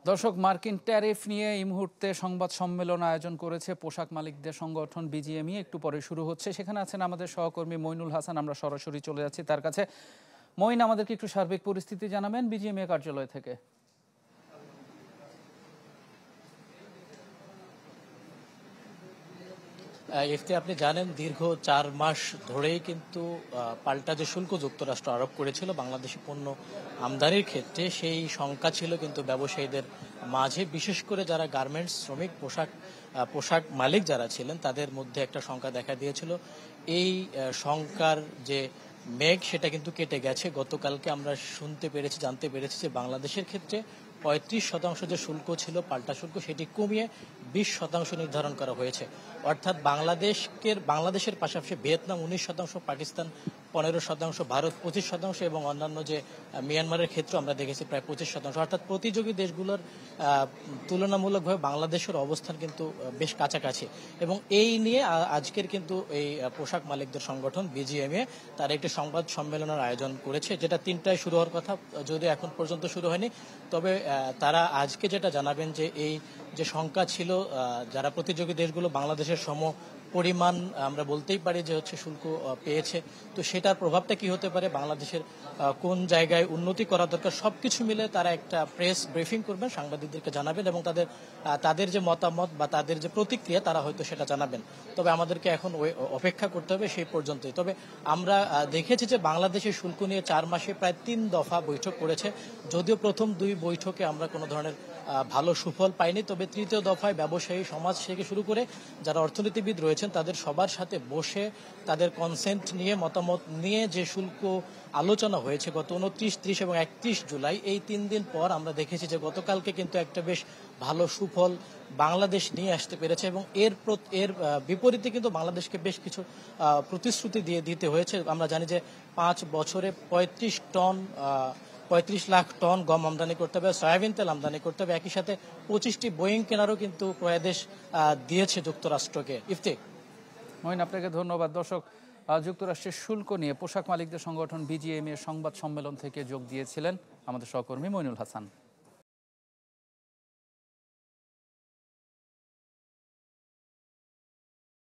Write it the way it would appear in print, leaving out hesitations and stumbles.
দর্শক, মার্কিন ট্যারিফ নিয়ে এই মুহূর্তে সংবাদ সম্মেলন আয়োজন করেছে পোশাক মালিকদের সংগঠন বিজিএমইএ। একটু পরে শুরু হচ্ছে। সেখানে আছেন আমাদের সহকর্মী মইনুল হাসান। আমরা সরাসরি চলে যাচ্ছি তার কাছে। মইন, আমাদেরকে একটু সার্বিক পরিস্থিতি জানাবেন বিজিএমইএ কার্যালয় থেকে। এফতে আপনি জানেন দীর্ঘ ৪ মাস ধরেই কিন্তু পাল্টা যে শুল্ক যুক্তরাষ্ট্র আরোপ করেছিল বাংলাদেশি পণ্য আমদানির ক্ষেত্রে, সেই শঙ্কা ছিল কিন্তু ব্যবসায়ীদের মাঝে। বিশেষ করে যারা গার্মেন্টস শ্রমিক, পোশাক মালিক যারা ছিলেন, তাদের মধ্যে একটা শঙ্কা দেখা দিয়েছিল। এই শঙ্কার যে মেঘ, সেটা কিন্তু কেটে গেছে। গতকালকে আমরা জানতে পেরেছি যে বাংলাদেশের ক্ষেত্রে ৩৫% যে শুল্ক ছিল, পাল্টা শুল্ক, সেটি কমিয়ে ২০% নির্ধারণ করা হয়েছে। অর্থাৎ বাংলাদেশের পাশাপাশি ভিয়েতনাম ১৯%, পাকিস্তান ১৫%, ভারত ২৫% এবং অন্যান্য যে মিয়ানমারের ক্ষেত্রে আমরা দেখেছি প্রায় ২৫%। অর্থাৎ প্রতিযোগী দেশগুলোর তুলনামূলকভাবে বাংলাদেশের অবস্থান কিন্তু বেশ কাছাকাছি। এবং এই নিয়ে আজকের কিন্তু এই পোশাক মালিকদের সংগঠন বিজিএমইএ তার একটি সংবাদ সম্মেলনের আয়োজন করেছে, যেটা ৩টায় শুরু হওয়ার কথা, যদিও এখন পর্যন্ত শুরু হয়নি। তবে তারা আজকে যেটা জানাবেন যে এই যে শঙ্কা ছিল, যারা প্রতিযোগী দেশগুলো বাংলাদেশের পরিমাণ আমরা বলতেই পারি যে শুল্ক পেয়েছে, তো সেটার প্রভাবটা কি হতে পারে, বাংলাদেশের কোন জায়গায় উন্নতি করা দরকার, সবকিছু মিলে তারা একটা প্রেস ব্রিফিং করবেন, সাংবাদিকদেরকে জানাবেন এবং তাদের যে মতামত বা তাদের যে প্রতিক্রিয়া, তারা হয়তো সেটা জানাবেন। তবে আমাদেরকে এখন অপেক্ষা করতে হবে সেই পর্যন্তই। তবে আমরা দেখেছি যে বাংলাদেশের শুল্ক নিয়ে ৪ মাসে প্রায় ৩ দফা বৈঠক করেছে। যদিও প্রথম ২ বৈঠকে আমরা কোনো ধরনের ভালো সুফল পাইনি, তবে তৃতীয় দফায় ব্যবসায়ী সমাজ থেকে শুরু করে যারা অর্থনীতিবিদ রয়েছেন, তাদের সবার সাথে বসে তাদের কনসেন্ট নিয়ে, মতামত নিয়ে যে শুল্ক আলোচনা হয়েছে গত ২৯, ৩০ এবং ৩১ জুলাই, এই ৩ দিন পর আমরা দেখেছি যে গতকালকে কিন্তু একটা বেশ ভালো সুফল বাংলাদেশ নিয়ে আসতে পেরেছে। এবং এর বিপরীতে কিন্তু বাংলাদেশকে বেশ কিছু প্রতিশ্রুতি দিতে হয়েছে। আমরা জানি যে ৫ বছরে ৩৫ লাখ টন গম আমদানি করতে হবে, সয়াবিন তেল আমদানি করতে হবে, একই সাথে ২৫টি বোয়িং কেনারও কিন্তু ক্রয়াদেশ দিয়েছে যুক্তরাষ্ট্রকে। ইফতি, মইন, আপনাকে ধন্যবাদ। দর্শক, যুক্তরাষ্ট্রের শুল্ক নিয়ে পোশাক মালিকদের সংগঠন বিজিএমইএ সংবাদ সম্মেলন থেকে যোগ দিয়েছিলেন আমাদের সহকর্মী মইনুল হাসান।